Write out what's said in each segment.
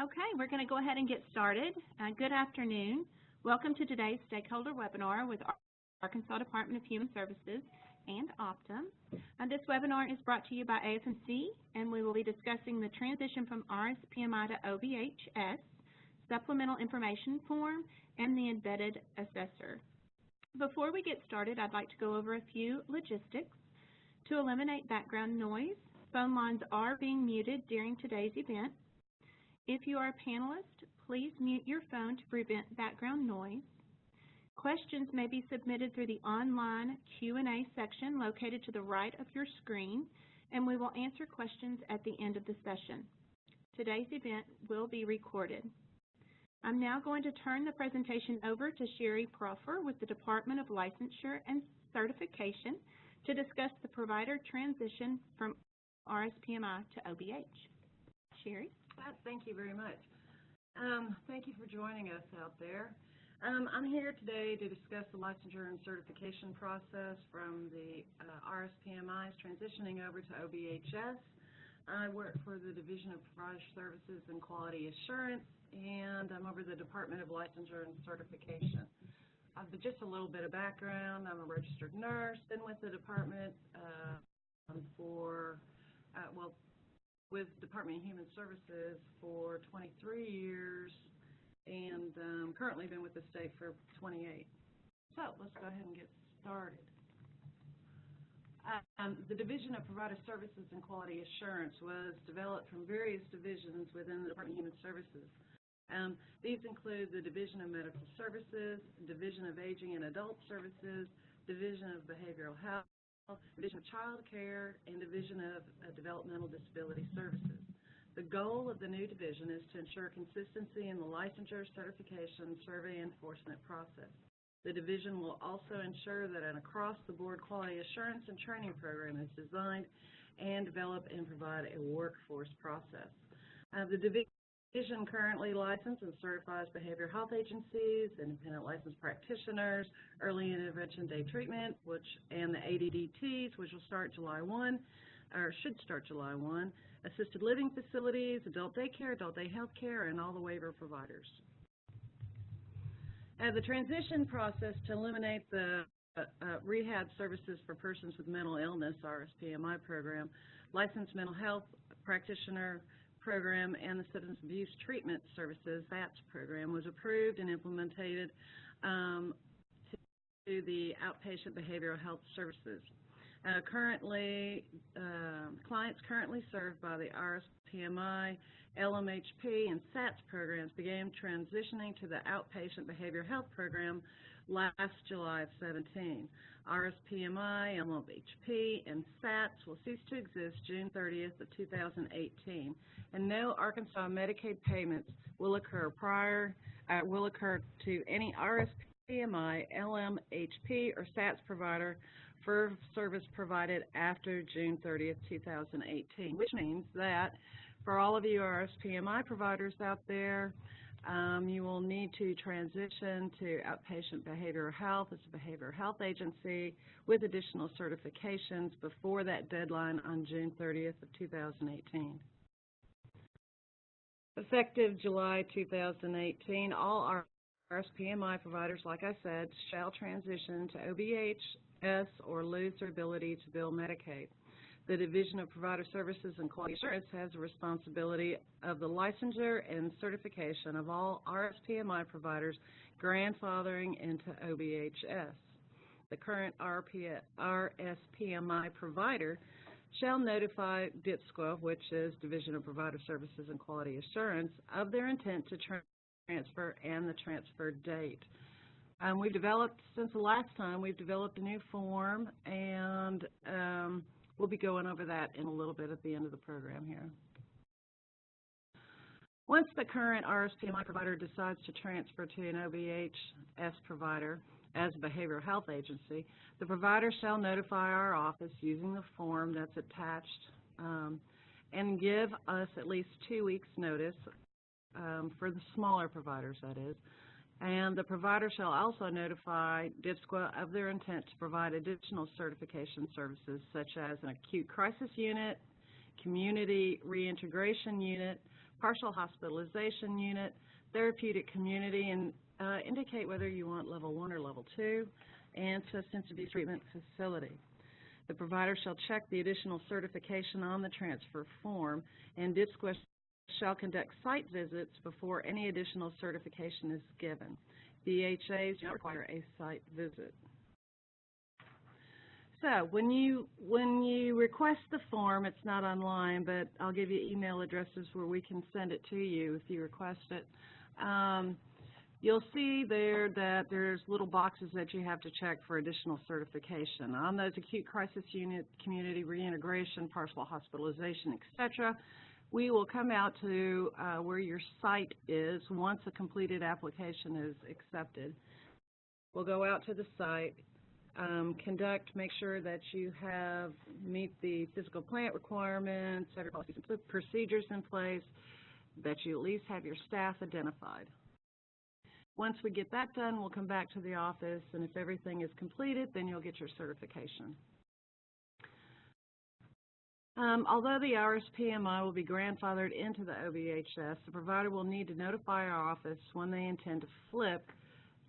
Okay, we're going to go ahead and get started. Good afternoon. Welcome to today's Stakeholder webinar with Arkansas Department of Human Services and Optum. This webinar is brought to you by AFMC, and we will be discussing the transition from RSPMI to OBHS, Supplemental Information Form, and the Embedded Assessor. Before we get started, I'd like to go over a few logistics. To eliminate background noise, phone lines are being muted during today's event. If you are a panelist, please mute your phone to prevent background noise. Questions may be submitted through the online Q&A section located to the right of your screen, and we will answer questions at the end of the session. Today's event will be recorded. I'm now going to turn the presentation over to Sherry Proffer with the Department of Licensure and Certification to discuss the provider transition from RSPMI to OBH. Sherry? Thank you very much. Thank you for joining us out there. I'm here today to discuss the licensure and certification process from the RSPMIs transitioning over to OBHS. I work for the Division of Provider Services and Quality Assurance, and I'm over the Department of Licensure and Certification. Just a little bit of background. I'm a registered nurse, been with the department with Department of Human Services for 23 years, and currently been with the state for 28. So let's go ahead and get started. The Division of Provider Services and Quality Assurance was developed from various divisions within the Department of Human Services. These include the Division of Medical Services, Division of Aging and Adult Services, Division of Behavioral Health, Division of Child Care, and Division of Developmental Disability Services. The goal of the new division is to ensure consistency in the licensure, certification, survey, and enforcement process. The division will also ensure that an across-the-board quality assurance and training program is designed and develop and provide a workforce process. The division currently licenses and certifies behavioral health agencies, independent licensed practitioners, early intervention day treatment, and the ADDTs, which will start July 1, or should start July 1, assisted living facilities, adult daycare, adult day health care, and all the waiver providers. The transition process to eliminate the rehab services for persons with mental illness, RSPMI program, licensed mental health practitioner program, and the Substance Abuse Treatment Services, SATS program, was approved and implemented to the outpatient behavioral health services. Clients currently served by the RSPMI, LMHP, and SATS programs began transitioning to the outpatient behavioral health program last July of 17. RSPMI, LMHP, and SATS will cease to exist June 30th of 2018, and no Arkansas Medicaid payments will occur to any RSPMI, LMHP, or SATS provider for service provided after June 30th, 2018, which means that for all of you RSPMI providers out there, you will need to transition to outpatient behavioral health as a behavioral health agency with additional certifications before that deadline on June 30th of 2018. Effective July 2018, all RSPMI providers, like I said, shall transition to OBHS or lose their ability to bill Medicaid. The Division of Provider Services and Quality Assurance has the responsibility of the licensure and certification of all RSPMI providers grandfathering into OBHS. The current RSPMI provider shall notify DPSQA, which is Division of Provider Services and Quality Assurance, of their intent to transfer and the transfer date. Since the last time, we've developed a new form, and we'll be going over that in a little bit at the end of the program here. Once the current RSPMI provider decides to transfer to an OBHS provider as a behavioral health agency, the provider shall notify our office using the form that's attached and give us at least 2 weeks' notice for the smaller providers, that is. And the provider shall also notify DPSQA of their intent to provide additional certification services such as an acute crisis unit, community reintegration unit, partial hospitalization unit, therapeutic community, and indicate whether you want level 1 or level 2, and substance abuse treatment facility. The provider shall check the additional certification on the transfer form, and DHS shall conduct site visits before any additional certification is given. DHAs do not require a site visit. So when you request the form, it's not online, but I'll give you email addresses where we can send it to you if you request it. You'll see there that there's little boxes that you have to check for additional certification. On those acute crisis unit, community reintegration, partial hospitalization, etc., we will come out to where your site is once a completed application is accepted. We'll go out to the site, make sure that you meet the physical plant requirements, set your policies and procedures in place, that you at least have your staff identified. Once we get that done, we'll come back to the office, and if everything is completed, then you'll get your certification. Although the RSPMI will be grandfathered into the OBHS, the provider will need to notify our office when they intend to flip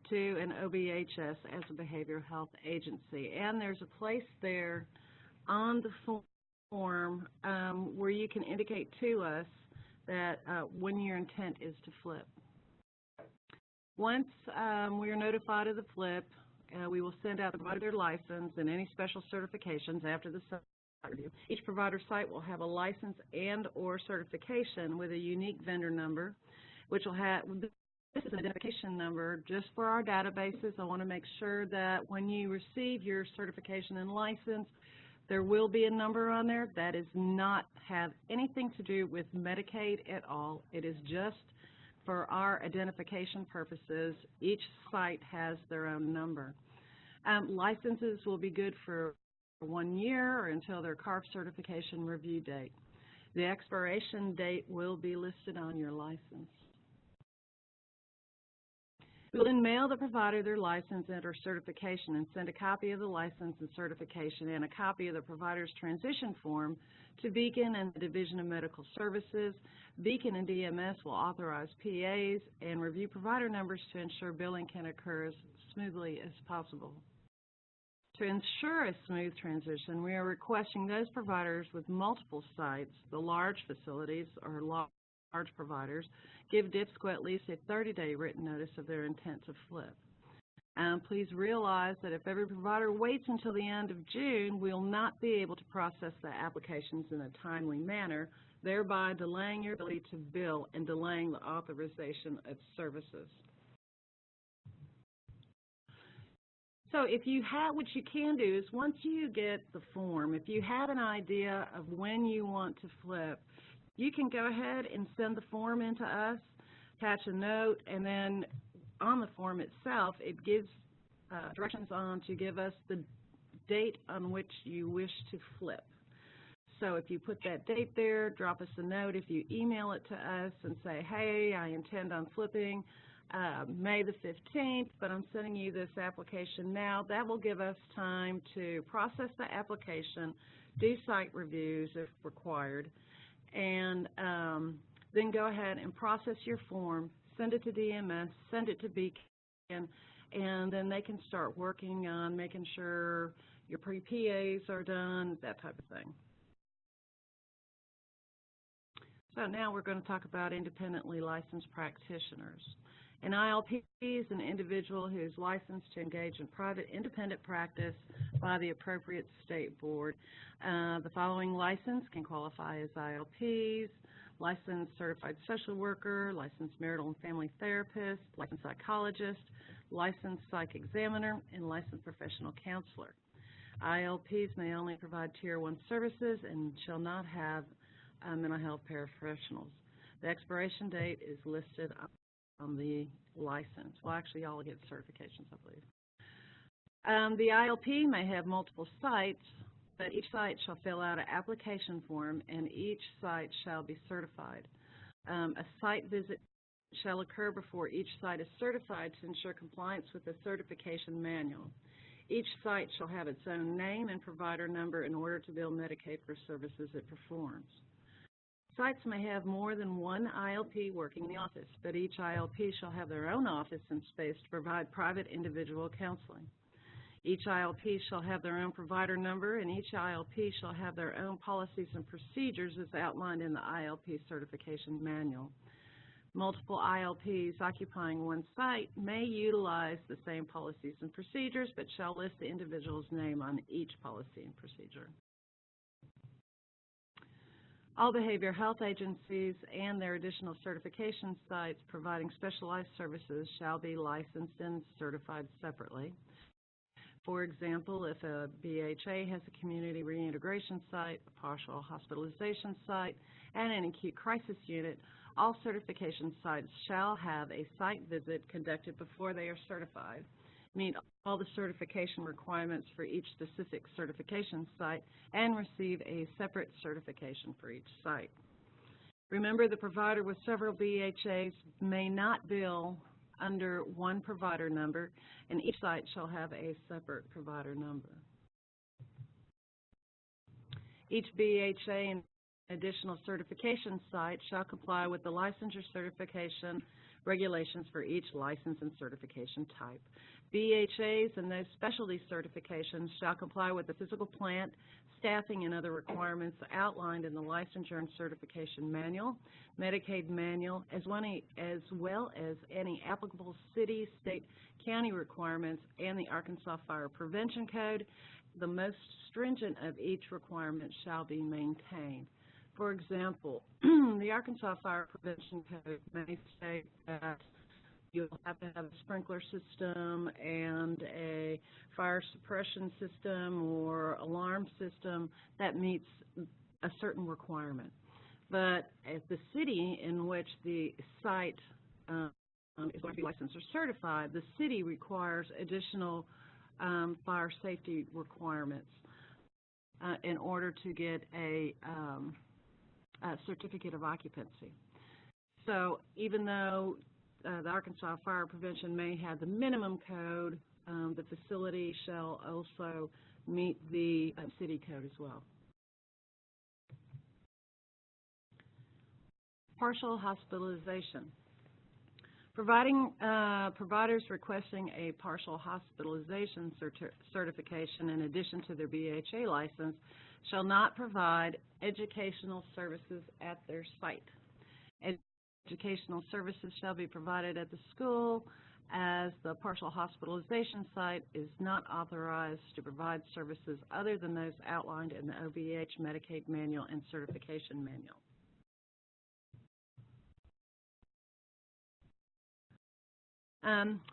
to an OBHS as a behavioral health agency. And there's a place there on the form where you can indicate to us that when your intent is to flip. Once we are notified of the flip, we will send out the provider license and any special certifications after the site review. Each provider site will have a license and/or certification with a unique vendor number, which will have. This is an identification number just for our databases. I want to make sure that when you receive your certification and license, there will be a number on there. That does not have anything to do with Medicaid at all. It is just for our identification purposes. Each site has their own number. Licenses will be good for 1 year or until their CARF certification review date. The expiration date will be listed on your license. We will then mail the provider their license and or certification and send a copy of the license and certification and a copy of the provider's transition form to Beacon and the Division of Medical Services. Beacon and DMS will authorize PAs and review provider numbers to ensure billing can occur as smoothly as possible. To ensure a smooth transition, we are requesting those providers with multiple sites, the large facilities or large providers, give DIPSCO at least a 30-day written notice of their intent to flip. Please realize that if every provider waits until the end of June, we will not be able to process the applications in a timely manner, thereby delaying your ability to bill and delaying the authorization of services. So if you have, what you can do is once you get the form, if you have an idea of when you want to flip, you can go ahead and send the form in to us, attach a note, and then on the form itself, it gives directions on to give us the date on which you wish to flip. So if you put that date there, drop us a note. If you email it to us and say, hey, I intend on flipping May the 15th, but I'm sending you this application now, that will give us time to process the application, do site reviews if required, and then go ahead and process your form, send it to DMS, send it to Beacon, and then they can start working on making sure your pre-PAs are done, that type of thing. So now we're going to talk about independently licensed practitioners. An ILP is an individual who is licensed to engage in private independent practice by the appropriate state board. The following license can qualify as ILPs: licensed certified social worker, licensed marital and family therapist, licensed psychologist, licensed psych examiner, and licensed professional counselor. ILPs may only provide Tier 1 services and shall not have mental health paraprofessionals. The expiration date is listed on the license. Well, actually, y'all will get certifications, I believe. The ILP may have multiple sites, but each site shall fill out an application form and each site shall be certified. A site visit shall occur before each site is certified to ensure compliance with the certification manual. Each site shall have its own name and provider number in order to bill Medicaid for services it performs. Sites may have more than one ILP working in the office, but each ILP shall have their own office and space to provide private individual counseling. Each ILP shall have their own provider number, and each ILP shall have their own policies and procedures as outlined in the ILP certification manual. Multiple ILPs occupying one site may utilize the same policies and procedures, but shall list the individual's name on each policy and procedure. All behavioral health agencies and their additional certification sites providing specialized services shall be licensed and certified separately. For example, if a BHA has a community reintegration site, a partial hospitalization site, and an acute crisis unit, all certification sites shall have a site visit conducted before they are certified, meet all the certification requirements for each specific certification site, and receive a separate certification for each site. Remember, the provider with several BHAs may not bill under one provider number, and each site shall have a separate provider number. Each BHA and additional certification site shall comply with the licensure certification regulations for each license and certification type. BHAs and those specialty certifications shall comply with the physical plant, staffing, and other requirements outlined in the licensure and certification manual, Medicaid manual, as well as any applicable city, state, county requirements, and the Arkansas Fire Prevention Code. The most stringent of each requirement shall be maintained. For example, the Arkansas Fire Prevention Code may state that you'll have to have a sprinkler system and a fire suppression system or alarm system that meets a certain requirement. But at the city in which the site is going to be licensed or certified, the city requires additional fire safety requirements in order to get a certificate of occupancy. So even though the Arkansas Fire Prevention may have the minimum code, the facility shall also meet the city code as well. Partial hospitalization. Providers requesting a partial hospitalization certification in addition to their BHA license shall not provide educational services at their site. Educational services shall be provided at the school, as the partial hospitalization site is not authorized to provide services other than those outlined in the OBH Medicaid manual and certification manual.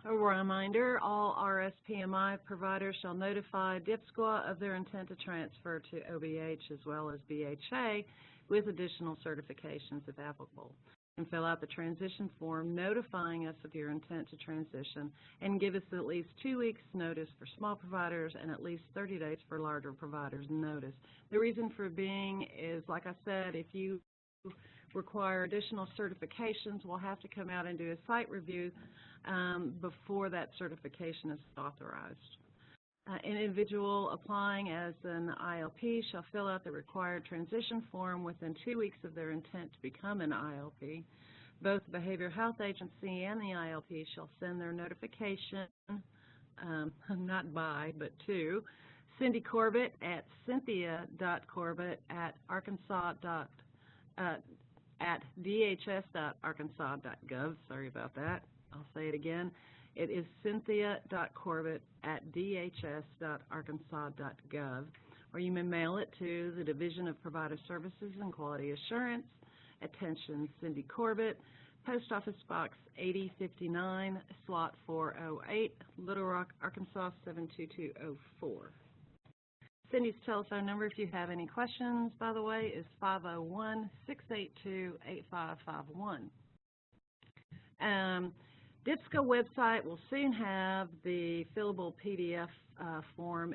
A reminder, all RSPMI providers shall notify DIPSQA of their intent to transfer to OBH as well as BHA with additional certifications if applicable. You can fill out the transition form notifying us of your intent to transition and give us at least 2 weeks notice for small providers and at least 30 days for larger providers notice. The reason for being is, like I said, if you require additional certifications, we'll have to come out and do a site review before that certification is authorized. An individual applying as an ILP shall fill out the required transition form within 2 weeks of their intent to become an ILP. Both the Behavioral Health Agency and the ILP shall send their notification, not by, but to, Cindy Corbett at dhs.arkansas.gov. Sorry about that. I'll say it again. It is cynthia.corbett at dhs.arkansas.gov, or you may mail it to the Division of Provider Services and Quality Assurance, attention Cindy Corbett, Post Office Box 8059, Slot 408, Little Rock, Arkansas 72204. Cindy's telephone number, if you have any questions, by the way, is 501-682-8551. DIPSQA website will soon have the fillable PDF form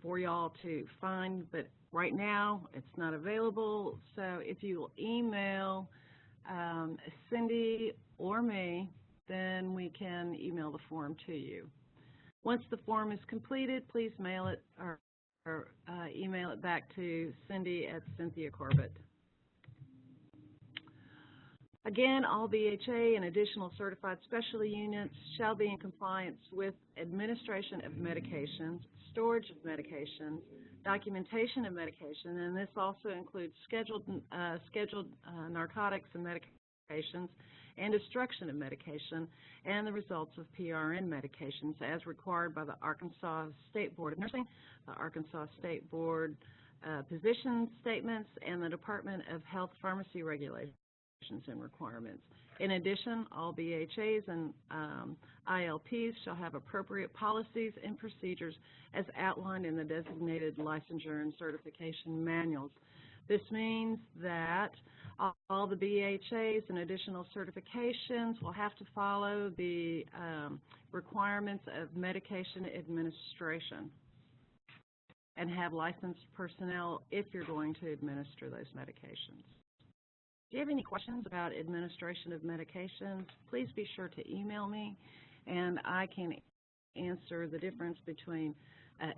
for y'all to find, but right now it's not available. So if you will email Cindy or me, then we can email the form to you. Once the form is completed, please mail it or email it back to Cindy at Cynthia Corbett. Again, all BHA and additional certified specialty units shall be in compliance with administration of medications, storage of medications, documentation of medication, and this also includes scheduled narcotics and medications, and destruction of medication, and the results of PRN medications as required by the Arkansas State Board of Nursing, the Arkansas State Board position statements, and the Department of Health Pharmacy regulations and requirements. In addition, all BHAs and ILPs shall have appropriate policies and procedures as outlined in the designated licensure and certification manuals. This means that all the BHAs and additional certifications will have to follow the requirements of medication administration and have licensed personnel if you're going to administer those medications. If you have any questions about administration of medications, please be sure to email me, and I can answer the difference between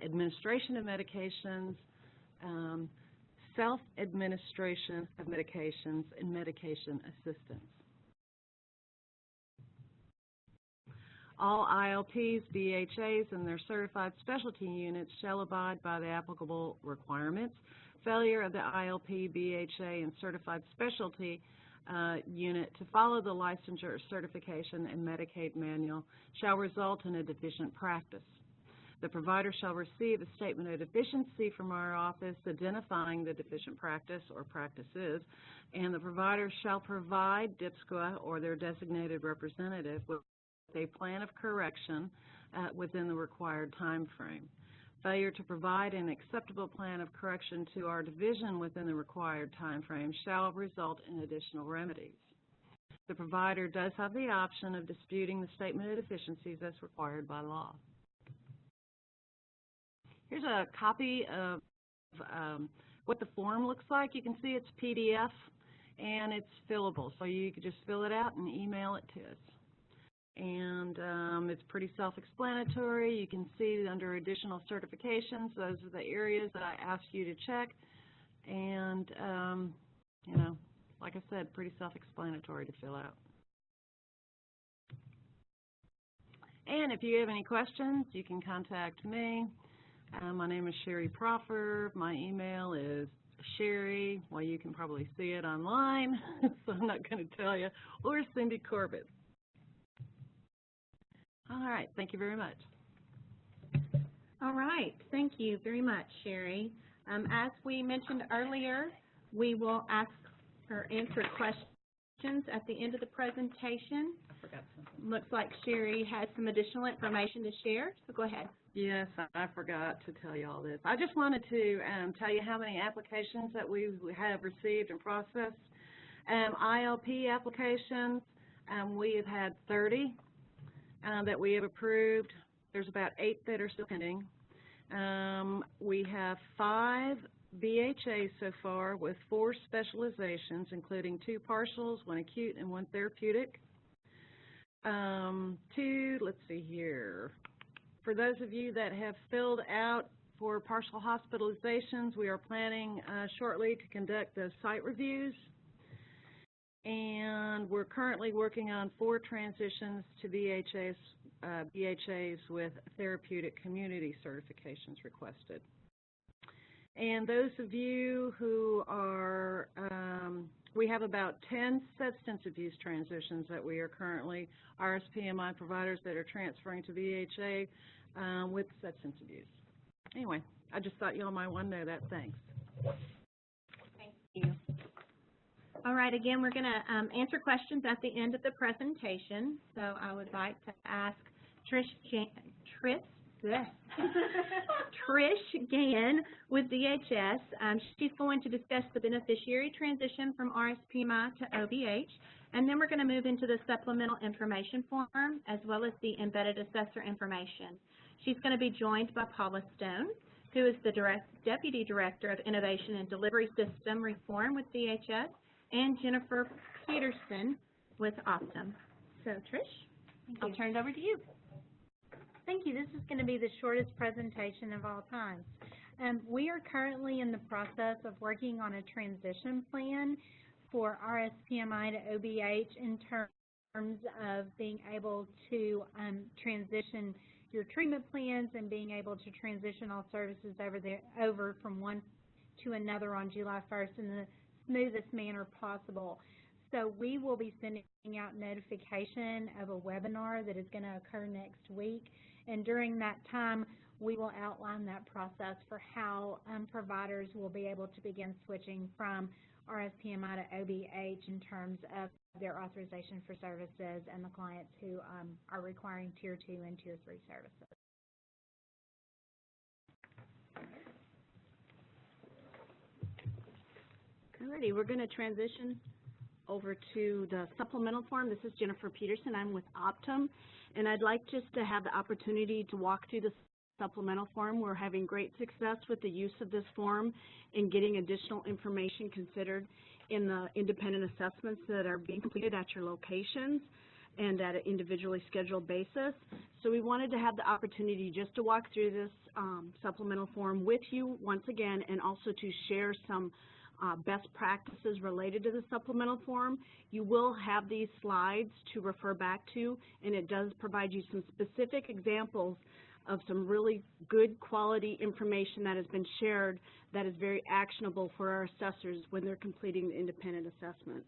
administration of medications, self-administration of medications, and medication assistance. All ILPs, BHAs, and their certified specialty units shall abide by the applicable requirements. Failure of the ILP, BHA, and certified specialty unit to follow the licensure, certification, and Medicaid manual shall result in a deficient practice. The provider shall receive a statement of deficiency from our office identifying the deficient practice or practices, and the provider shall provide DPSCA or their designated representative with a plan of correction within the required time frame. Failure to provide an acceptable plan of correction to our division within the required time frame shall result in additional remedies. The provider does have the option of disputing the statement of deficiencies as required by law. Here's a copy of what the form looks like. You can see it's PDF and it's fillable, so you can just fill it out and email it to us. And it's pretty self-explanatory. You can see under additional certifications, those are the areas that I ask you to check. And, you know, like I said, pretty self-explanatory to fill out. And if you have any questions, you can contact me. My name is Sherry Proffer. My email is Sherry, well, you can probably see it online, so I'm not going to tell you, or Cindy Corbett. All right, thank you very much. All right, thank you very much, Sherry. As we mentioned earlier, we will ask or answer questions at the end of the presentation. I forgot something. Looks like Sherry has some additional information to share, so go ahead. Yes, I forgot to tell you all this. I just wanted to tell you how many applications that we have received and processed. ILP applications, we have had 30. That we have approved. There's about 8 that are still pending. We have 5 BHAs so far with 4 specializations, including 2 partials, 1 acute, and 1 therapeutic. 2, let's see here. For those of you that have filled out for partial hospitalizations, we are planning shortly to conduct those site reviews. And we're currently working on 4 transitions to BHAs with therapeutic community certifications requested. And those of you who are, we have about 10 substance abuse transitions that we are currently, RSPMI providers that are transferring to BHA with substance abuse. Anyway, I just thought you all might want to know that. Thanks. Thank you. All right, again, we're going to answer questions at the end of the presentation. So I would like to ask Trish Gann with DHS. She's going to discuss the beneficiary transition from RSPMI to OBH. And then we're going to move into the supplemental information form as well as the embedded assessor information. She's going to be joined by Paula Stone, who is the Deputy Director of Innovation and Delivery System Reform with DHS, and Jennifer Peterson with Optum. So, Trish, I'll turn it over to you. Thank you. This is going to be the shortest presentation of all time. We are currently in the process of working on a transition plan for RSPMI to OBH in terms of being able to transition your treatment plans and being able to transition all services over from one to another on July 1st in the smoothest manner possible. So we will be sending out notification of a webinar that is going to occur next week, and during that time we will outline that process for how providers will be able to begin switching from RSPMI to OBH in terms of their authorization for services and the clients who are requiring Tier 2 and Tier 3 services. Alrighty, we're going to transition over to the supplemental form. This is Jennifer Peterson. I'm with Optum, and I'd like just to have the opportunity to walk through the supplemental form. We're having great success with the use of this form in getting additional information considered in the independent assessments that are being completed at your locations and at an individually scheduled basis. So we wanted to have the opportunity just to walk through this supplemental form with you once again, and also to share some best practices related to the supplemental form. You will have these slides to refer back to, and it does provide you some specific examples of some really good quality information that has been shared that is very actionable for our assessors when they're completing the independent assessment.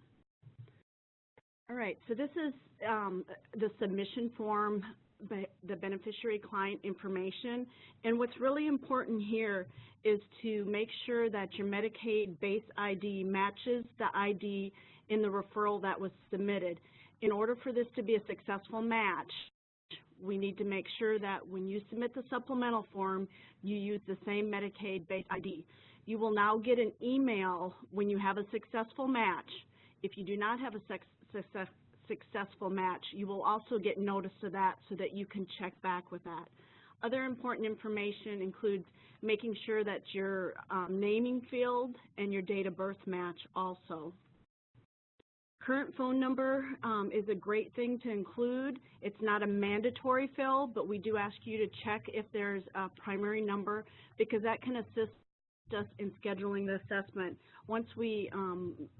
All right, so this is the submission form, the beneficiary client information, and what's really important here is to make sure that your Medicaid base ID matches the ID in the referral that was submitted. In order for this to be a successful match, we need to make sure that when you submit the supplemental form, you use the same Medicaid base ID. You will now get an email when you have a successful match. If you do not have a successful match, you will also get notice of that so that you can check back with that. Other important information includes making sure that your naming field and your date of birth match also. Current phone number is a great thing to include. It's not a mandatory field, but we do ask you to check if there's a primary number, because that can assist us in scheduling the assessment. Once we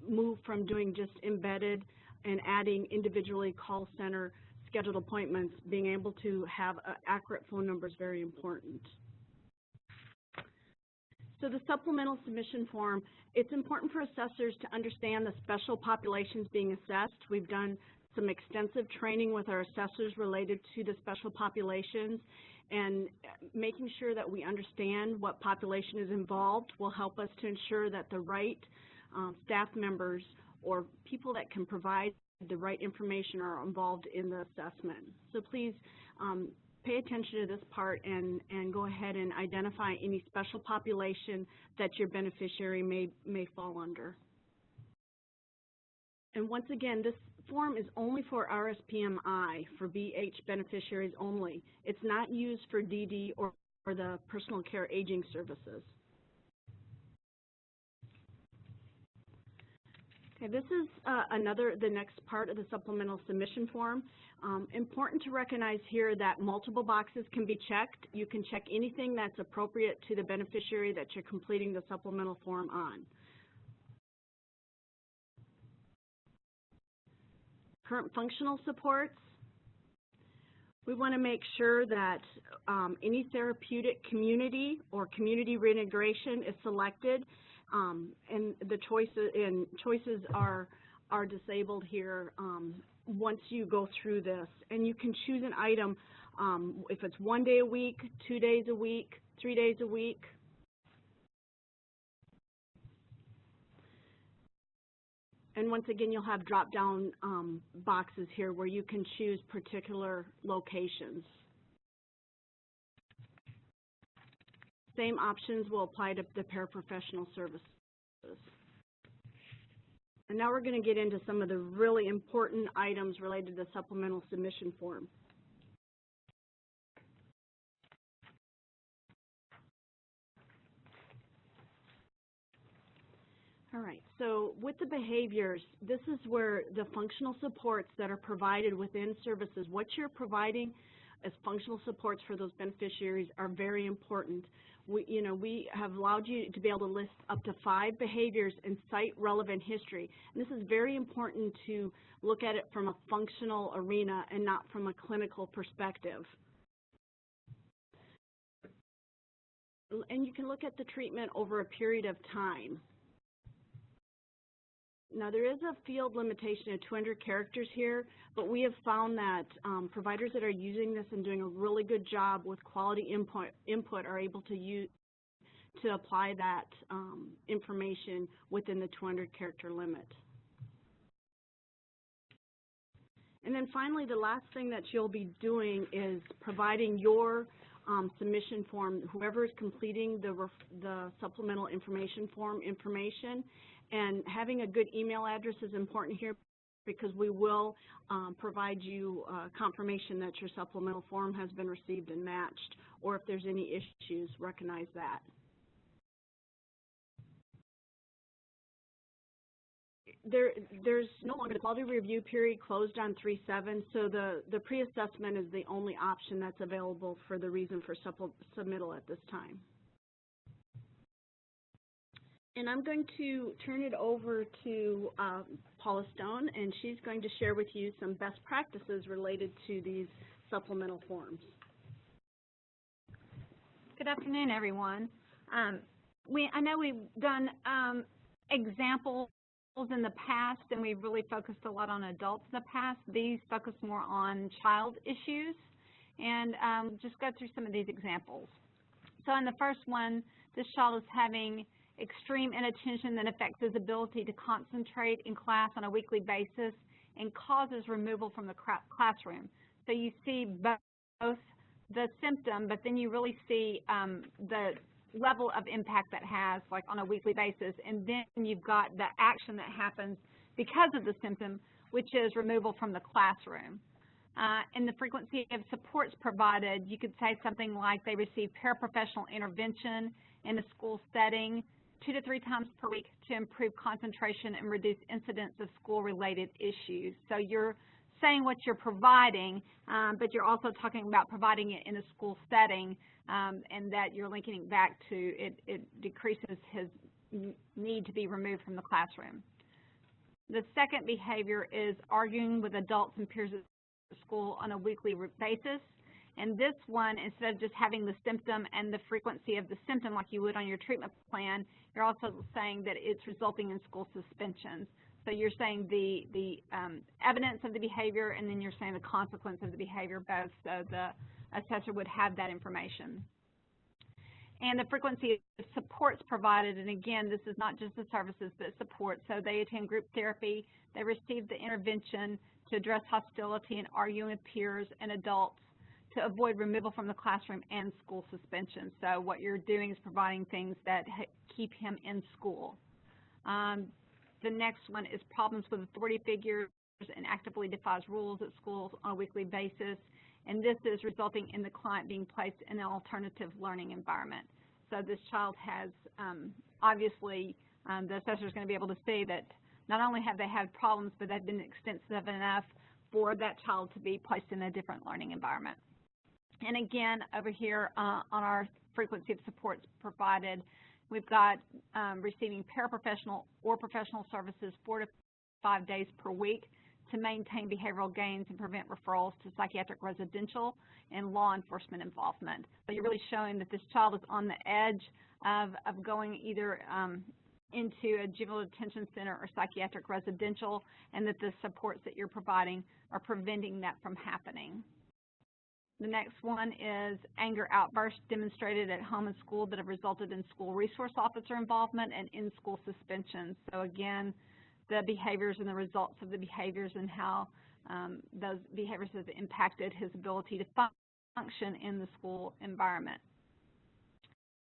move from doing just embedded and adding individually call center scheduled appointments, being able to have an accurate phone number is very important. So the supplemental submission form, it's important for assessors to understand the special populations being assessed. We've done some extensive training with our assessors related to the special populations, and making sure that we understand what population is involved will help us to ensure that the right staff members or people that can provide the right information are involved in the assessment. So please pay attention to this part and go ahead and identify any special population that your beneficiary may fall under. And once again, this form is only for RSPMI, for BH beneficiaries only. It's not used for DD or the personal care aging services. Okay, this is the next part of the supplemental submission form. Important to recognize here that multiple boxes can be checked. You can check anything that's appropriate to the beneficiary that you're completing the supplemental form on. Current functional supports. We want to make sure that any therapeutic community or community reintegration is selected, and the choices are disabled here once you go through this. And you can choose an item if it's 1 day a week, 2 days a week, 3 days a week. And once again, you'll have drop-down boxes here where you can choose particular locations. Same options will apply to the paraprofessional services. And now we're going to get into some of the really important items related to the supplemental submission form. All right, so with the behaviors, this is where the functional supports that are provided within services, what you're providing as functional supports for those beneficiaries are very important. We have allowed you to be able to list up to 5 behaviors and cite relevant history. And this is very important to look at it from a functional arena and not from a clinical perspective. And you can look at the treatment over a period of time. Now, there is a field limitation of 200 characters here, but we have found that providers that are using this and doing a really good job with quality input are able to apply that information within the 200-character limit. And then finally, the last thing that you'll be doing is providing your submission form, whoever is completing the supplemental information form information. And having a good email address is important here because we will provide you confirmation that your supplemental form has been received and matched, or if there's any issues, recognize that. There's no longer the quality review period closed on 3/7, so the pre-assessment is the only option that's available for the reason for submittal at this time. And I'm going to turn it over to Paula Stone, and she's going to share with you some best practices related to these supplemental forms. Good afternoon, everyone. I know we've done examples in the past, and we've really focused a lot on adults in the past. These focus more on child issues, and just go through some of these examples. So in the first one, this child is having extreme inattention that affects his ability to concentrate in class on a weekly basis and causes removal from the classroom. So you see both the symptom, but then you really see the level of impact that has, like on a weekly basis, and then you've got the action that happens because of the symptom, which is removal from the classroom. And the frequency of supports provided, you could say something like they receive paraprofessional intervention in a school setting 2 to 3 times per week to improve concentration and reduce incidents of school-related issues. So you're saying what you're providing, but you're also talking about providing it in a school setting, and that you're linking it back to it decreases his need to be removed from the classroom. The second behavior is arguing with adults and peers at school on a weekly basis. And this one, instead of just having the symptom and the frequency of the symptom like you would on your treatment plan, you're also saying that it's resulting in school suspensions. So you're saying the evidence of the behavior, and then you're saying the consequence of the behavior both, so the assessor would have that information. And the frequency of supports provided, and again, this is not just the services, but support. So they attend group therapy, they receive the intervention to address hostility and arguing with peers and adults to avoid removal from the classroom and school suspension. So what you're doing is providing things that keep him in school. The next one is problems with authority figures and actively defies rules at schools on a weekly basis. And this is resulting in the client being placed in an alternative learning environment. So this child has, obviously, the assessor is going to be able to see that not only have they had problems, but they've been extensive enough for that child to be placed in a different learning environment. And again, over here on our frequency of supports provided, we've got receiving paraprofessional or professional services 4 to 5 days per week to maintain behavioral gains and prevent referrals to psychiatric residential and law enforcement involvement. So you're really showing that this child is on the edge of going either into a juvenile detention center or psychiatric residential, and that the supports that you're providing are preventing that from happening. The next one is anger outbursts demonstrated at home and school that have resulted in school resource officer involvement and in-school suspensions. So again, the behaviors and the results of the behaviors and how those behaviors have impacted his ability to function in the school environment.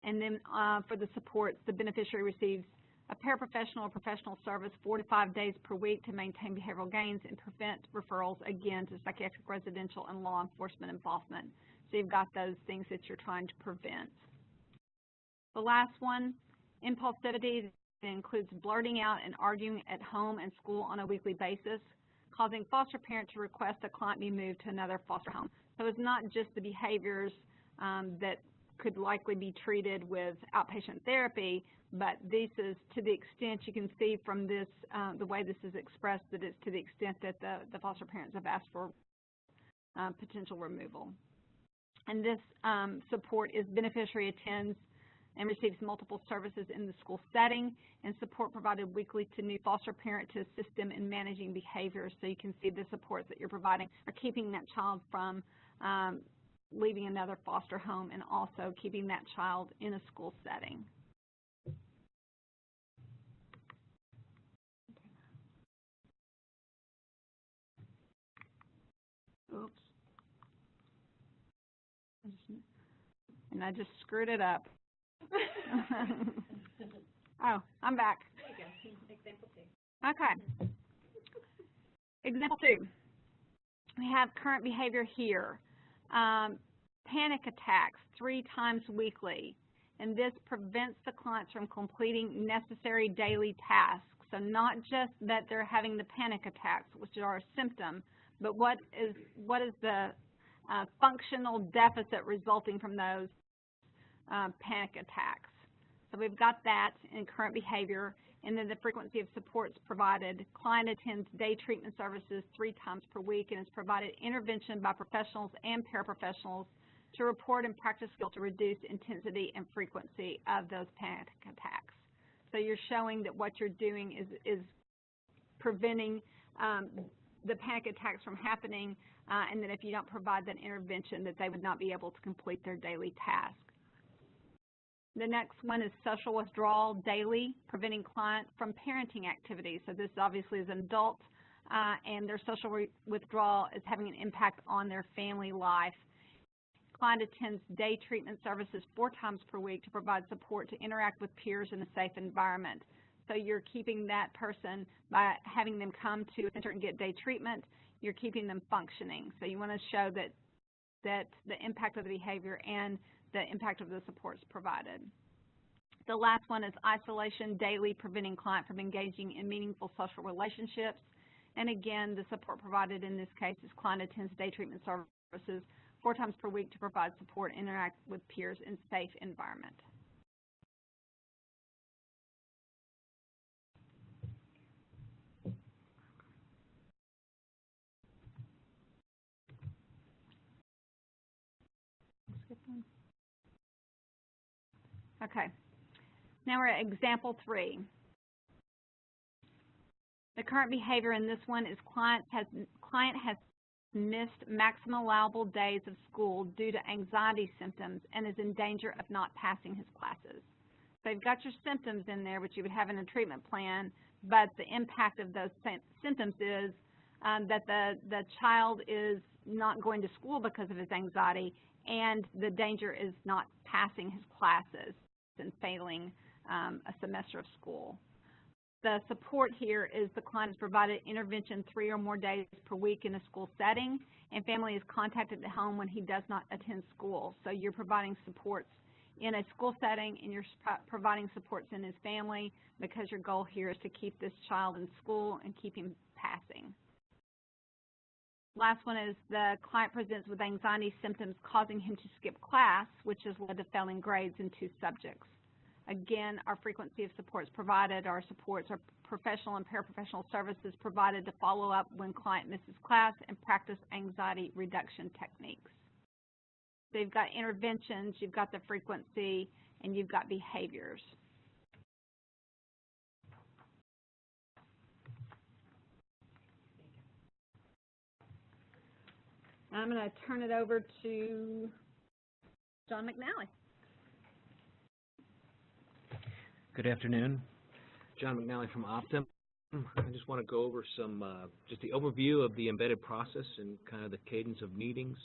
And then for the supports, the beneficiary receives a paraprofessional or professional service 4 to 5 days per week to maintain behavioral gains and prevent referrals, again, to psychiatric residential and law enforcement involvement. So you've got those things that you're trying to prevent. The last one, impulsivity, includes blurting out and arguing at home and school on a weekly basis, causing foster parent to request a client be moved to another foster home. So it's not just the behaviors that could likely be treated with outpatient therapy, but this is to the extent you can see from this, the way this is expressed, that it's to the extent that the foster parents have asked for potential removal. And this support is beneficiary attends and receives multiple services in the school setting, and support provided weekly to new foster parent to assist them in managing behaviors. So you can see the supports that you're providing are keeping that child from leaving another foster home and also keeping that child in a school setting. Oops. And I just screwed it up. Oh, I'm back. There you go. Example 2. Okay. Example 2. We have current behavior here. Panic attacks 3 times weekly, and this prevents the clients from completing necessary daily tasks. So not just that they're having the panic attacks, which are a symptom, but what is the functional deficit resulting from those panic attacks. So we've got that in current behavior, and then the frequency of supports provided. Client attends day treatment services 3 times per week and is provided intervention by professionals and paraprofessionals to report and practice skills to reduce intensity and frequency of those panic attacks. So you're showing that what you're doing is preventing the panic attacks from happening, and that if you don't provide that intervention, that they would not be able to complete their daily task. The next one is social withdrawal daily, preventing client from parenting activities. So this obviously is an adult, and their social withdrawal is having an impact on their family life. Client attends day treatment services 4 times per week to provide support to interact with peers in a safe environment. So you're keeping that person, by having them come to a center and get day treatment, you're keeping them functioning. So you want to show that the impact of the behavior and the impact of the supports provided. The last one is isolation daily, preventing client from engaging in meaningful social relationships. And again, the support provided in this case is client attends day treatment services 4 times per week to provide support and interact with peers in safe environment. Okay, now we're at example 3. The current behavior in this one is client has missed maximum allowable days of school due to anxiety symptoms and is in danger of not passing his classes. So you've got your symptoms in there, which you would have in a treatment plan, but the impact of those symptoms is that the child is not going to school because of his anxiety, and the danger is not passing his classes and failing a semester of school. The support here is the client is provided intervention 3 or more days per week in a school setting, and family is contacted at home when he does not attend school. So you're providing supports in a school setting, and you're providing supports in his family, because your goal here is to keep this child in school and keep him passing. Last one is the client presents with anxiety symptoms causing him to skip class, which has led to failing grades in 2 subjects. Again, our frequency of supports provided, our supports are professional and paraprofessional services provided to follow up when client misses class and practice anxiety reduction techniques. So you've got interventions, you've got the frequency, and you've got behaviors. I'm going to turn it over to John McNally. Good afternoon. John McNally from Optum. I just want to go over some, just the overview of the embedded process and kind of the cadence of meetings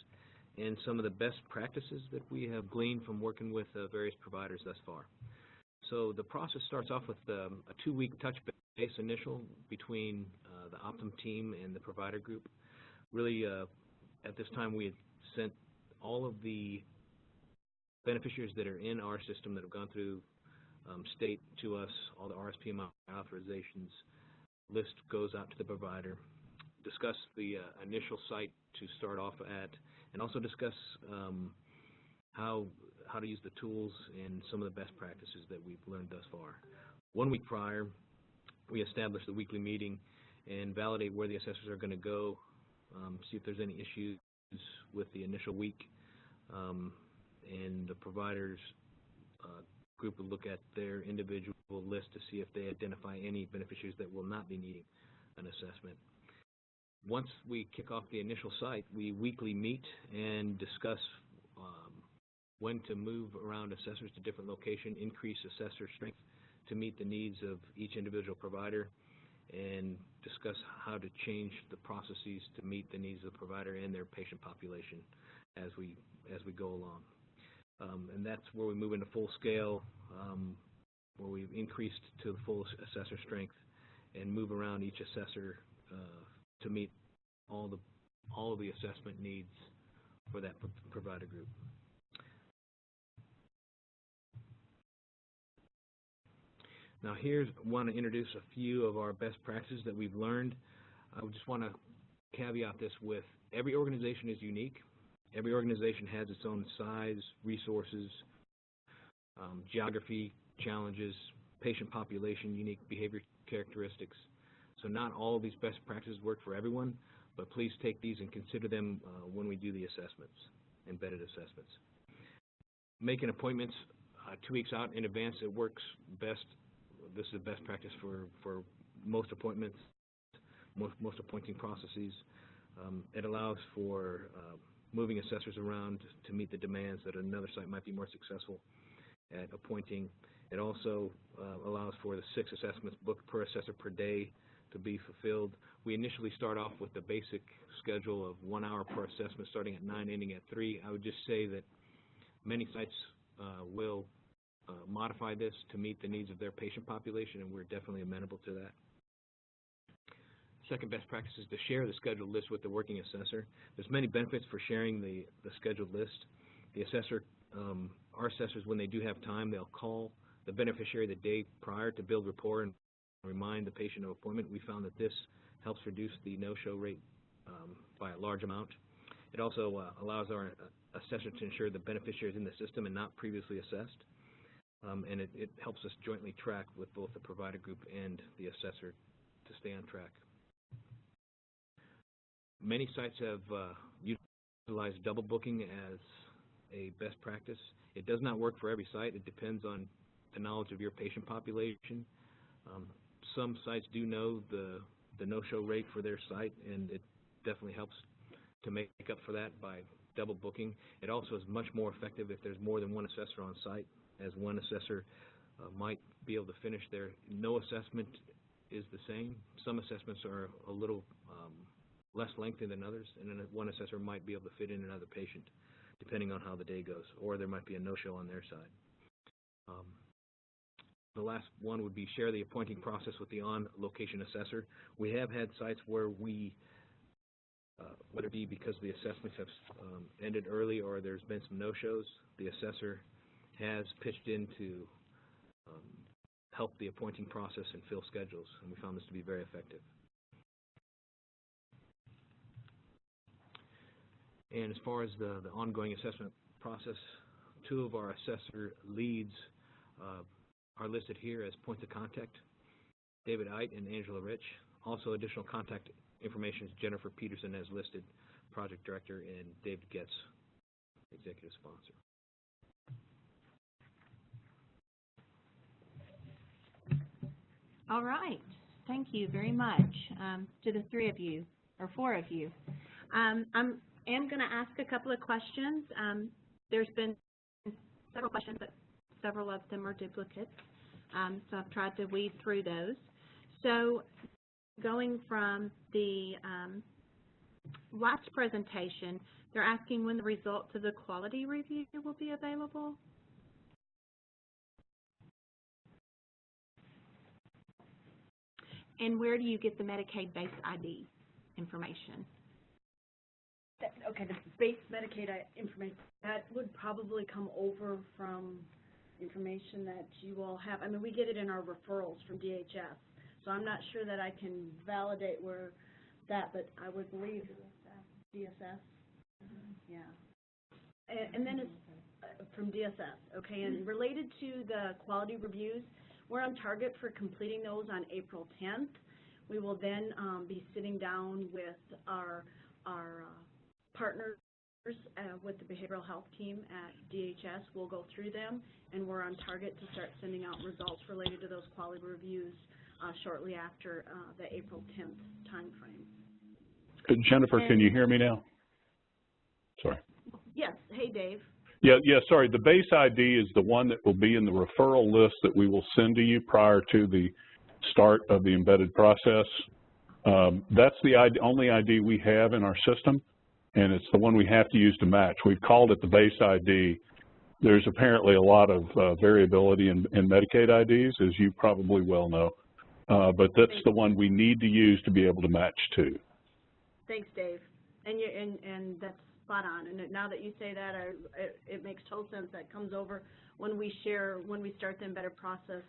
and some of the best practices that we have gleaned from working with various providers thus far. So the process starts off with a 2-week touch base initial between the Optum team and the provider group. Really, at this time, we had sent all of the beneficiaries that are in our system that have gone through state to us, all the RSPM authorizations. List goes out to the provider, discuss the initial site to start off at, and also discuss how to use the tools and some of the best practices that we've learned thus far. 1 week prior, we established the weekly meeting and validate where the assessors are going to go, see if there's any issues with the initial week, and the providers group will look at their individual list to see if they identify any beneficiaries that will not be needing an assessment. Once we kick off the initial site, we weekly meet and discuss when to move around assessors to different locations, increase assessor strength to meet the needs of each individual provider, and discuss how to change the processes to meet the needs of the provider and their patient population as we go along. And that's where we move into full scale, where we've increased to the full assessor strength and move around each assessor to meet all of the assessment needs for that provider group. Now I want to introduce a few of our best practices that we've learned. I just want to caveat this with every organization is unique. Every organization has its own size, resources, geography, challenges, patient population, unique behavior characteristics. So not all of these best practices work for everyone, but please take these and consider them when we do the assessments, embedded assessments. Making appointments 2 weeks out in advance, it works best. This is a best practice for most appointments, most appointing processes. It allows for moving assessors around to meet the demands that another site might be more successful at appointing. It also allows for the 6 assessments booked per assessor per day to be fulfilled. We initially start off with the basic schedule of 1 hour per assessment, starting at 9, ending at 3. I would just say that many sites will modify this to meet the needs of their patient population, and we're definitely amenable to that. Second best practice is to share the scheduled list with the working assessor. There's many benefits for sharing the scheduled list. The assessor, our assessors, when they do have time, they'll call the beneficiary the day prior to build rapport and remind the patient of appointment. We found that this helps reduce the no-show rate by a large amount. It also allows our assessor to ensure the beneficiary is in the system and not previously assessed. And it helps us jointly track with both the provider group and the assessor to stay on track. Many sites have utilized double booking as a best practice. It does not work for every site. It depends on the knowledge of your patient population. Some sites do know the no-show rate for their site, and it definitely helps to make up for that by double booking. It also is much more effective if there's more than one assessor on site, as one assessor might be able to finish their. No assessment is the same. Some assessments are a little less lengthy than others, and then one assessor might be able to fit in another patient, depending on how the day goes, or there might be a no-show on their side. The last one would be share the appointing process with the on-location assessor. We have had sites where we, whether it be because the assessments have ended early or there's been some no-shows, the assessor has pitched in to help the appointing process and fill schedules, and we found this to be very effective. And as far as the ongoing assessment process, 2 of our assessor leads are listed here as points of contact, David Eit and Angela Rich. Also, additional contact information is Jennifer Peterson as listed, project director, and David Getz, executive sponsor. All right. Thank you very much to the 3 of you, or 4 of you. I am going to ask a couple of questions. There's been several questions, but several of them are duplicates. So I've tried to weed through those. So going from the last presentation, they're asking when the results of the quality review will be available. And where do you get the Medicaid base ID information? Okay, the base Medicaid information, that would probably come over from information that you all have. I mean, we get it in our referrals from DHS, so I'm not sure that I can validate where that, but I would believe DSS. Yeah. And then it's from DSS, okay? And related to the quality reviews, we're on target for completing those on April 10th. We will then be sitting down with our partners with the behavioral health team at DHS. We'll go through them, and we're on target to start sending out results related to those quality reviews shortly after the April 10th timeframe. Jennifer, can you hear me now? Sorry. Yes. Hey, Dave. Yeah, sorry. The base ID is the one that will be in the referral list that we will send to you prior to the start of the embedded process. That's the only ID we have in our system, and it's the one we have to use to match. We've called it the base ID. There's apparently a lot of variability in Medicaid IDs, as you probably well know, but that's the one we need to use to be able to match to. Thanks, Dave. And that's spot on. And now that you say that, it makes total sense. That comes over when we start the embedded process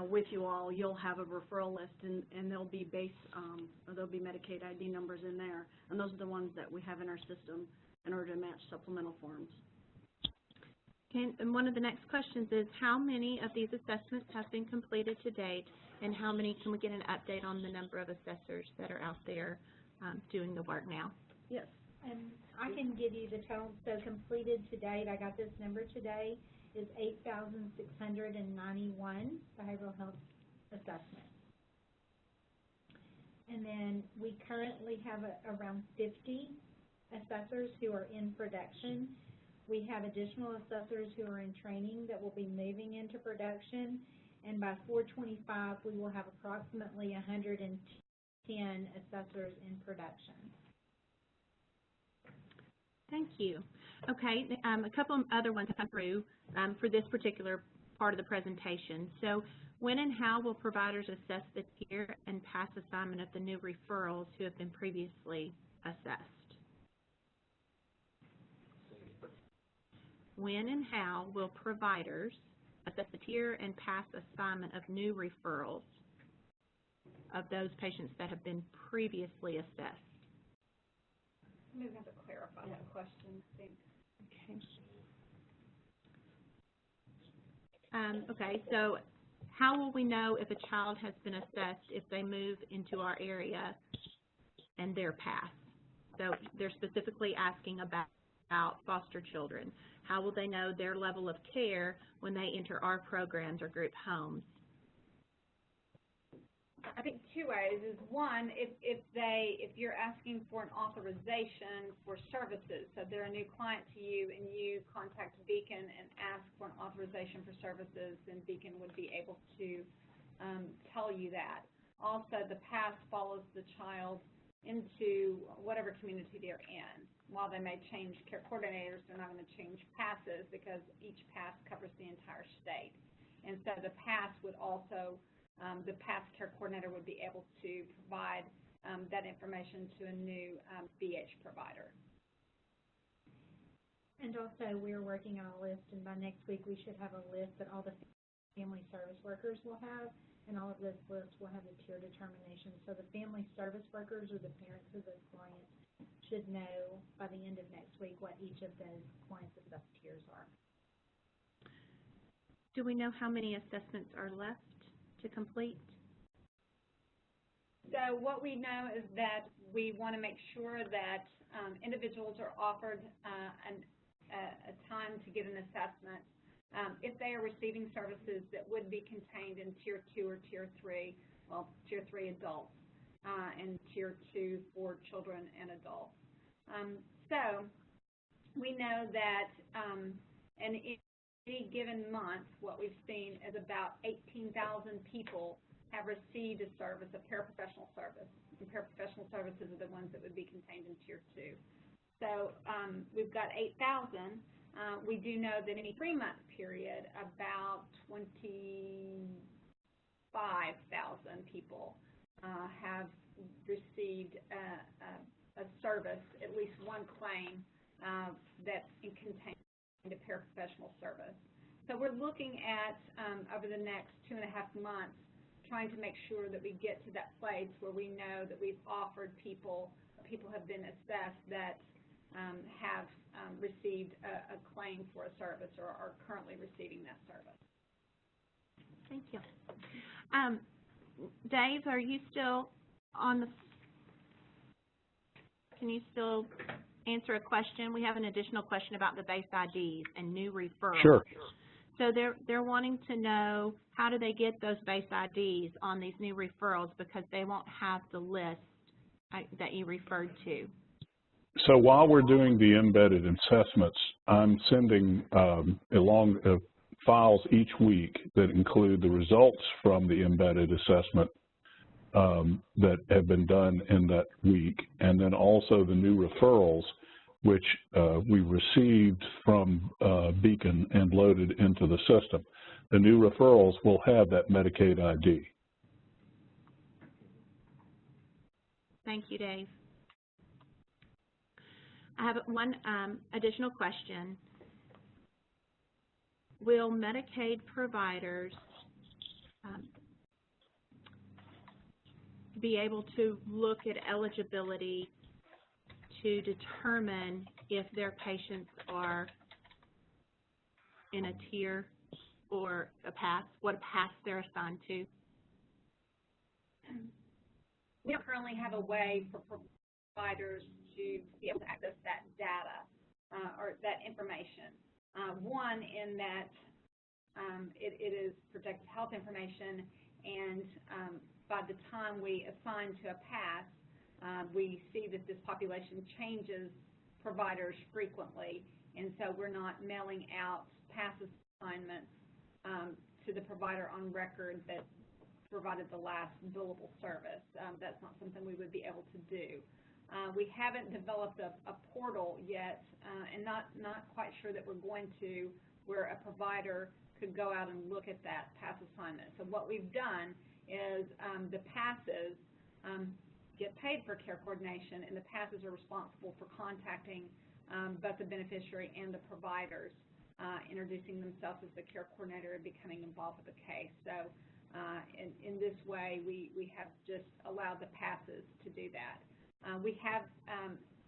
with you all. You'll have a referral list, and there'll be Medicaid ID numbers in there, and those are the ones that we have in our system in order to match supplemental forms. Okay, and one of the next questions is, how many of these assessments have been completed to date, and how many, can we get an update on the number of assessors that are out there doing the work now? Yes. And I can give you the total. So completed to date, I got this number today, is 8,691 behavioral health assessments. And then we currently have around 50 assessors who are in production. We have additional assessors who are in training that will be moving into production. And by 4/25, we will have approximately 110 assessors in production. Thank you. Okay, a couple of other ones have come through for this particular part of the presentation. So when and how will providers assess the tier and pass assignment of the new referrals who have been previously assessed? When and how will providers assess the tier and pass assignment of new referrals of those patients that have been previously assessed? Maybe have to clarify that question, I think. Okay. Okay, so how will we know if a child has been assessed if they move into our area and they're passed? So they're specifically asking about foster children. How will they know their level of care when they enter our programs or group homes? I think two ways is one, if you're asking for an authorization for services, so they're a new client to you and you contact Beacon and ask for an authorization for services, then Beacon would be able to tell you that. Also, the pass follows the child into whatever community they're in. While they may change care coordinators, they're not going to change passes because each pass covers the entire state. And so the pass would also the PASS care coordinator would be able to provide that information to a new BH provider. And also, we're working on a list, and by next week we should have a list that all the family service workers will have, and all of this list will have the tier determination. So the family service workers or the parents of those clients should know by the end of next week what each of those clients' assessed tiers are. Do we know how many assessments are left to complete? So what we know is that we want to make sure that individuals are offered a time to get an assessment. If they are receiving services that would be contained in Tier 2 or Tier 3, well, Tier 3 adults, and Tier 2 for children and adults. So we know that in any given month, what we've seen is about 18,000 people have received a service, a paraprofessional service. And paraprofessional services are the ones that would be contained in Tier 2. So we've got 8,000. We do know that in a 3-month period, about 25,000 people have received a service, at least one claim that contains a paraprofessional service. So we're looking at, over the next 2.5 months, trying to make sure that we get to that place where we know that we've offered people have been assessed that have received a claim for a service or are currently receiving that service. Thank you. Dave, are you still on the, can you still answer a question? We have an additional question about the base IDs and new referrals. Sure. So they're wanting to know, how do they get those base IDs on these new referrals, because they won't have the list that you referred to. So while we're doing the embedded assessments, I'm sending along files each week that include the results from the embedded assessment that have been done in that week, and then also the new referrals, which we received from Beacon and loaded into the system. The new referrals will have that Medicaid ID. Thank you, Dave. I have one additional question. Will Medicaid providers be able to look at eligibility to determine if their patients are in a tier or a pass, what pass they're assigned to? We don't currently have a way for providers to be able to access that data or that information. One, in that it is protected health information, and by the time we assign to a pass, we see that this population changes providers frequently, and so we're not mailing out pass assignments to the provider on record that provided the last billable service. That's not something we would be able to do. We haven't developed a portal yet, and not quite sure that we're going to, where a provider could go out and look at that pass assignment. So what we've done is the passes get paid for care coordination, and the passes are responsible for contacting both the beneficiary and the providers, introducing themselves as the care coordinator and becoming involved with the case. So in this way, we have just allowed the passes to do that. We have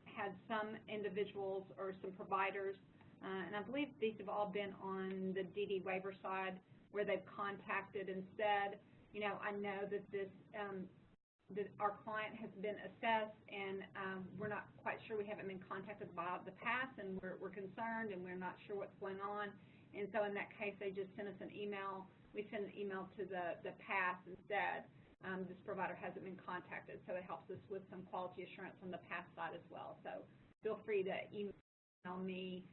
had some individuals or some providers, and I believe these have all been on the DD waiver side, where they've contacted and said, you know, I know that this that our client has been assessed, and we're not quite sure, we haven't been contacted about the pass, and we're concerned, and we're not sure what's going on. And so in that case, they just send us an email. We send an email to the pass and said, this provider hasn't been contacted, so it helps us with some quality assurance on the pass side as well. So feel free to email me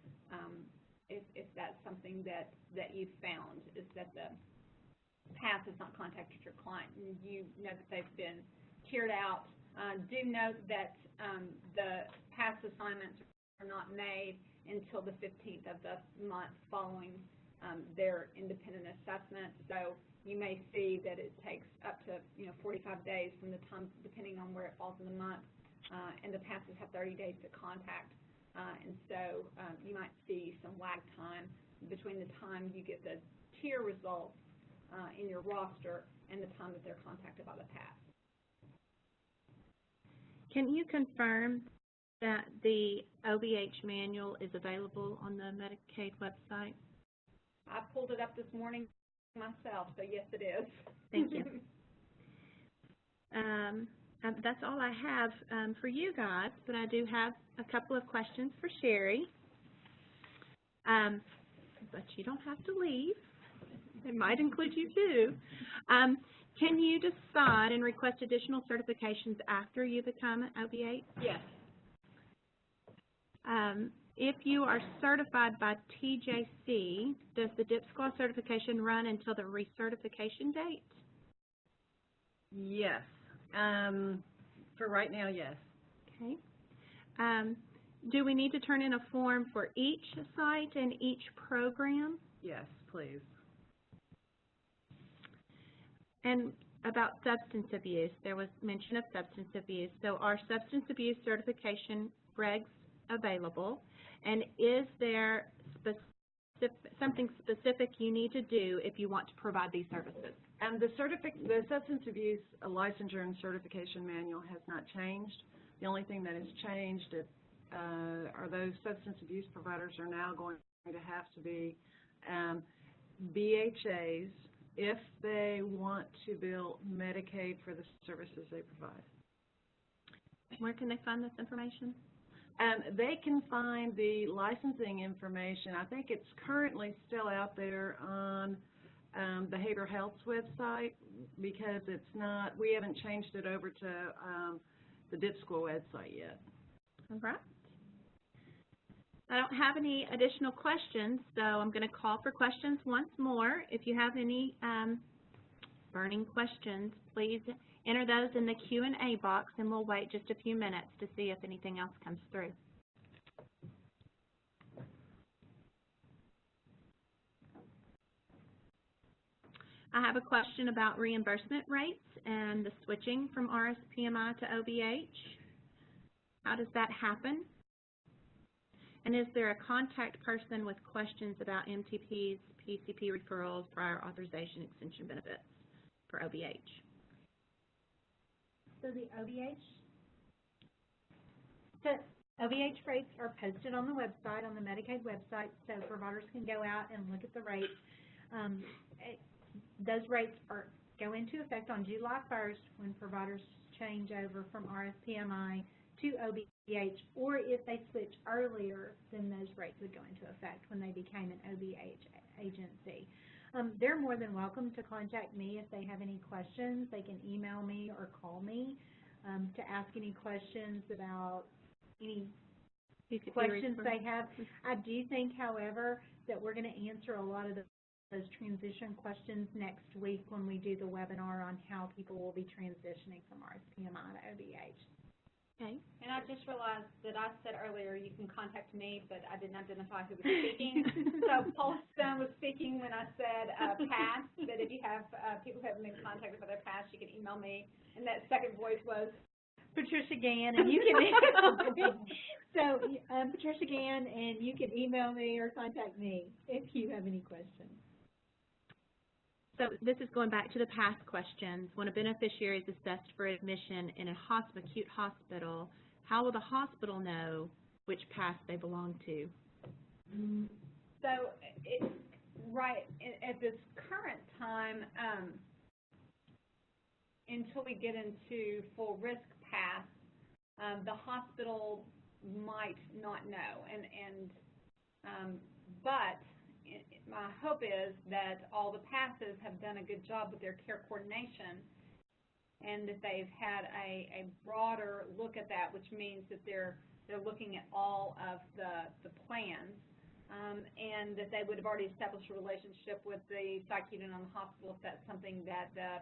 if that's something that you've found, is that the pass has not contacted your client, and you know that they've been tiered out. Do note that the pass assignments are not made until the 15th of the month following their independent assessment. So you may see that it takes up to 45 days from the time, depending on where it falls in the month, and the passes have 30 days to contact. And so you might see some lag time between the time you get the tier results in your roster and the time that they're contacted by the pass. Can you confirm that the OBH manual is available on the Medicaid website? I pulled it up this morning myself, so yes, it is. Thank you. That's all I have for you guys, but I do have a couple of questions for Sherry. But you don't have to leave. It might include you too. Can you decide and request additional certifications after you become an OBH? Yes. If you are certified by TJC, does the DIPSCLA certification run until the recertification date? Yes. For right now, yes. Okay. Do we need to turn in a form for each site and each program? Yes, please. And about substance abuse, there was mention of substance abuse. So are substance abuse certification regs available? And is there something specific you need to do if you want to provide these services? The substance abuse licensure and certification manual has not changed. The only thing that has changed or those substance abuse providers are now going to have to be BHAs if they want to bill Medicaid for the services they provide. Where can they find this information? They can find the licensing information. I think it's currently still out there on Behavioral Health's website because it's not, we haven't changed it over to the DIP school website yet. All right. I don't have any additional questions, so I'm going to call for questions once more. If you have any burning questions, please enter those in the Q&A box, and we'll wait just a few minutes to see if anything else comes through. I have a question about reimbursement rates and the switching from RSPMI to OBH. How does that happen? And is there a contact person with questions about MTPs, PCP referrals, prior authorization, extension benefits for OBH? So the OBH rates are posted on the website, on the Medicaid website, so providers can go out and look at the rates. Those rates go into effect on July 1st when providers change over from RSPMI to OBH, or if they switch earlier, then those rates would go into effect when they became an OBH agency. They're more than welcome to contact me if they have any questions. They can email me or call me to ask any questions about any questions they have. I do think, however, that we're going to answer a lot of those transition questions next week when we do the webinar on how people will be transitioning from RSPMI to OBH. Okay. And I just realized that I said earlier you can contact me, but I didn't identify who was speaking. So Paul Stone was speaking when I said past, that if you have people who haven't been contacted by their past, you can email me. And that second voice was Patricia Gann, and you can Patricia Gann, and you can email me or contact me if you have any questions. So this is going back to the past questions. When a beneficiary is assessed for admission in a acute hospital, how will the hospital know which pass they belong to? So it's right at this current time, until we get into full risk pass, the hospital might not know, but my hope is that all the passes have done a good job with their care coordination, and that they've had a broader look at that, which means that they're looking at all of the plans, and that they would have already established a relationship with the psych unit on the hospital if that's something that the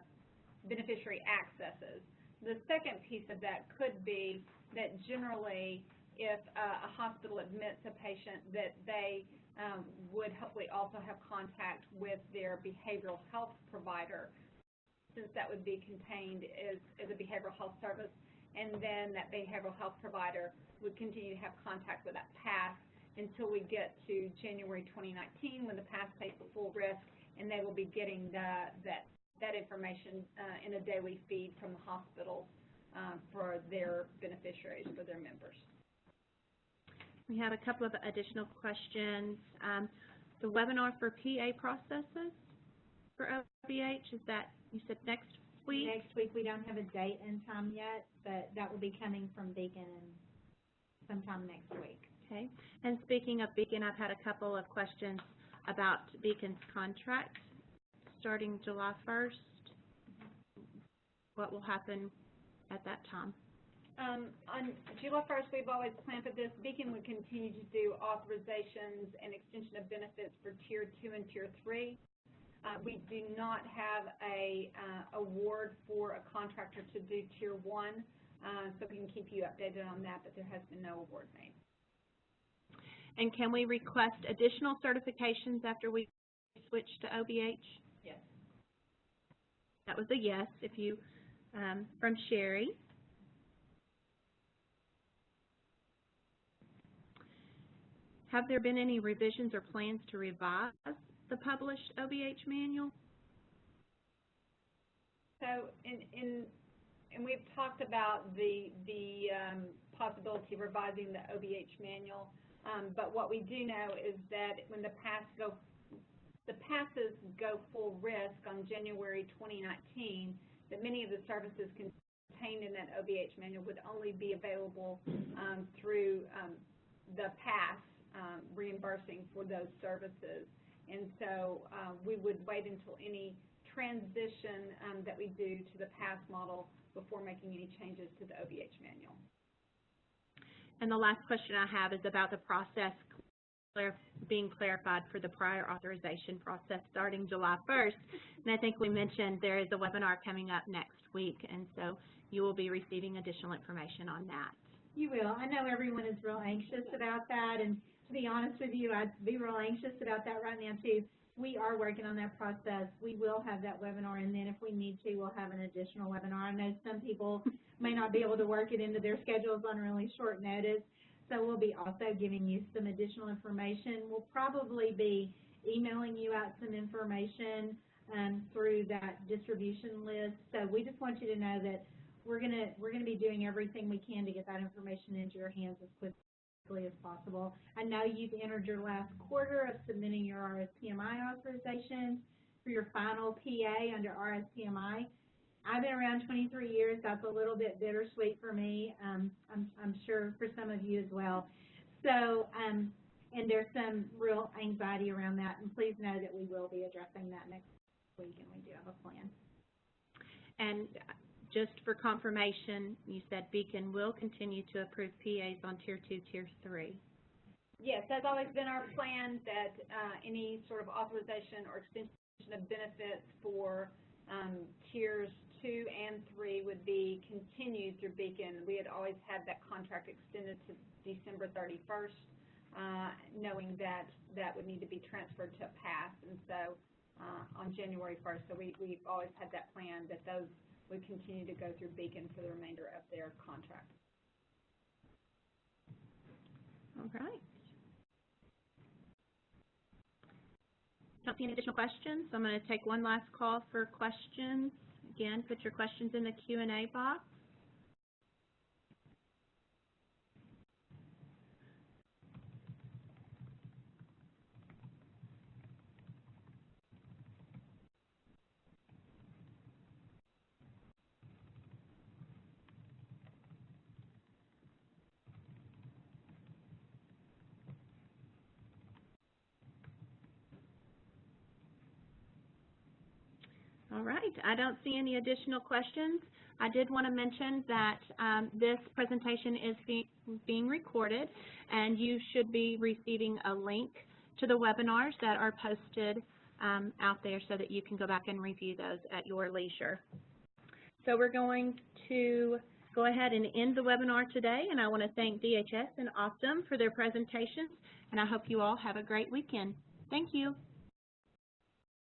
beneficiary accesses. The second piece of that could be that generally, if a hospital admits a patient, that they would hopefully also have contact with their behavioral health provider, since that would be contained as a behavioral health service, and then that behavioral health provider would continue to have contact with that PASS until we get to January 2019 when the PASS takes full risk, and they will be getting that information in a daily feed from the hospital for their beneficiaries, for their members. We have a couple of additional questions. The webinar for PA processes for OBH, is that, you said next week? Next week. We don't have a date and time yet, but that will be coming from Beacon sometime next week. Okay. And speaking of Beacon, I've had a couple of questions about Beacon's contract starting July 1st. What will happen at that time? On July 1st, we've always planned for this. Beacon would continue to do authorizations and extension of benefits for Tier 2 and Tier 3. We do not have a award for a contractor to do Tier 1, so we can keep you updated on that, but there has been no award made. And can we request additional certifications after we switch to OBH? Yes. That was a yes. If you, from Sherry. Have there been any revisions or plans to revise the published OBH manual? So, and we've talked about the possibility of revising the OBH manual. But what we do know is that when the passes go full risk on January 2019, that many of the services contained in that OBH manual would only be available through the pass reimbursing for those services. And so we would wait until any transition that we do to the pass model before making any changes to the OBH manual. And the last question I have is about the process being clarified for the prior authorization process starting July 1st. And I think we mentioned there is a webinar coming up next week, and so you will be receiving additional information on that. You will. I know everyone is real anxious about that, and to be honest with you, I'd be real anxious about that right now too. We are working on that process. We will have that webinar, and then if we need to, we'll have an additional webinar. I know some people may not be able to work it into their schedules on really short notice, so we'll be also giving you some additional information. We'll probably be emailing you out some information through that distribution list. So we just want you to know that we're gonna be doing everything we can to get that information into your hands as quickly as possible. I know you've entered your last quarter of submitting your RSPMI authorization for your final PA under RSPMI. I've been around 23 years. That's a little bit bittersweet for me. I'm sure for some of you as well. So, and there's some real anxiety around that. And please know that we will be addressing that next week, and we do have a plan. And just for confirmation, you said Beacon will continue to approve PAs on Tier 2, Tier 3. Yes, that's always been our plan, that any sort of authorization or extension of benefits for Tiers 2 and 3 would be continued through Beacon. We had always had that contract extended to December 31st, knowing that that would need to be transferred to a pass, and so on January 1st. So we've always had that plan that those would continue to go through Beacon for the remainder of their contract. All right. Don't see any additional questions, so I'm going to take one last call for questions. Again, put your questions in the Q&A box. All right, I don't see any additional questions. I did want to mention that this presentation is being recorded, and you should be receiving a link to the webinars that are posted out there so that you can go back and review those at your leisure. So we're going to go ahead and end the webinar today, and I want to thank DHS and Optum for their presentations, and I hope you all have a great weekend. Thank you.